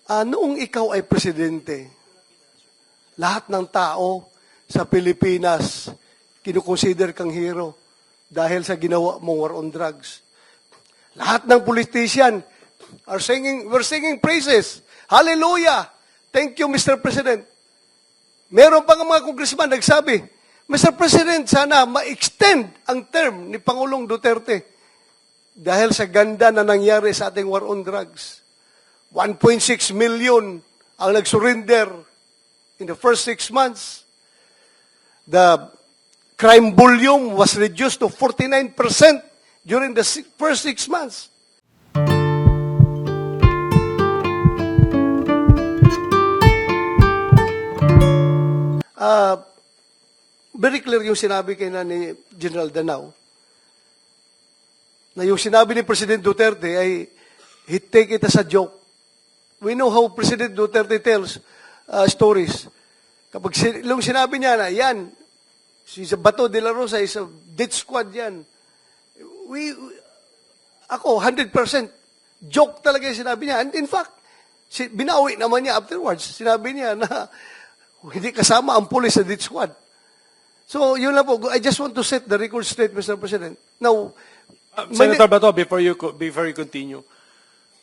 Noong ikaw ay presidente, lahat ng tao sa Pilipinas kinukonsider kang hero dahil sa ginawa mong war on drugs. Lahat ng politician we're singing praises. Hallelujah! Thank you, Mr. President. Meron pa nga mga congressman nagsabi, Mr. President, sana ma-extend ang term ni Pangulong Duterte dahil sa ganda na nangyari sa ating war on drugs. 1.6 million ang nag-surrender in the first 6 months. The crime volume was reduced to 49% during the first 6 months. Very clear yung sinabi kay ni General Danao na yung sinabi ni President Duterte ay he take it as a joke. We know how President Duterte tells stories. Kapag yung sinabi niya na, yan, si Bato de la Rosa is a death squad yan. Ako, 100% joke talaga yung sinabi niya. And in fact, binawi naman niya afterwards. Sinabi niya na hindi kasama ang pulis sa death squad. So, yun lang po. I just want to set the record straight, Mr. President. Now, Senator Bato, before you continue,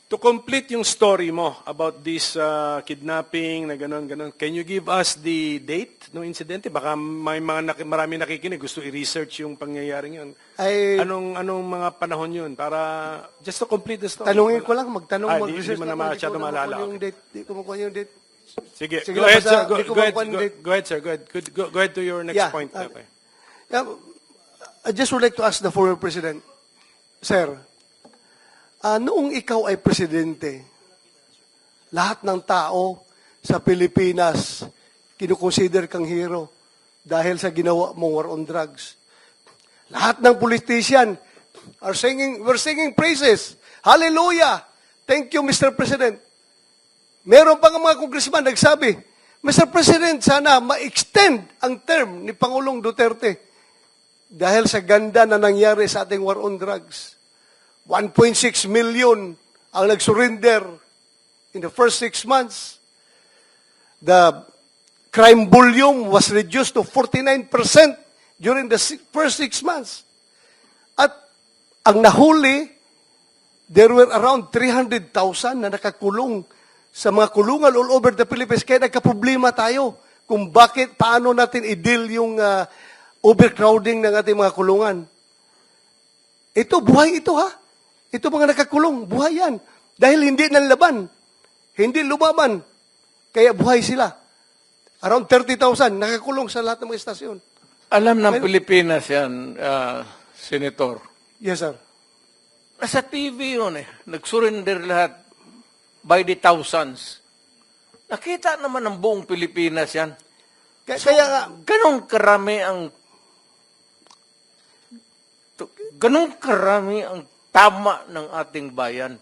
to complete yung story mo about this kidnapping na ganon, can you give us the date ng insidente? Baka may marami nakikinig, gusto i-research yung pangyayaring yun. Anong mga panahon yun? Para, just to complete the story. Tanungin ko lang, mag-research na masyado maalala. Hindi ko makuha yung date. Sige, go ahead, sir. Go ahead, sir. Go ahead to your next point. Okay. I just would like to ask the former President, Sir, noong ikaw ay presidente, lahat ng tao sa Pilipinas kinukonsider kang hero dahil sa ginawa mong war on drugs. Lahat ng politician we're singing praises. Hallelujah! Thank you, Mr. President. Meron pa nga mga congressman nagsabi, Mr. President, sana ma-extend ang term ni Pangulong Duterte dahil sa ganda na nangyari sa ating war on drugs. 1.6 million ang nag-surrender in the first 6 months. The crime volume was reduced to 49% during the first 6 months. At ang nahuli, there were around 300,000 na nakakulong sa mga kulungan all over the Philippines. Kaya nagka-problema tayo kung paano natin i-deal yung overcrowding ng ating mga kulungan. Ito, buhay ito ha. Ito mga nakakulong, buhay yan. Dahil hindi nanlaban, hindi lumaban, kaya buhay sila. Around 30,000 nakakulong sa lahat ng mga estasyon. Alam ng Pilipinas yan, Senator. Yes, sir. Nasa TV yun eh. Nag-surrender lahat by the thousands. Nakita naman ng buong Pilipinas yan. Kaya nga, ganun karami ang tama ng ating bayan.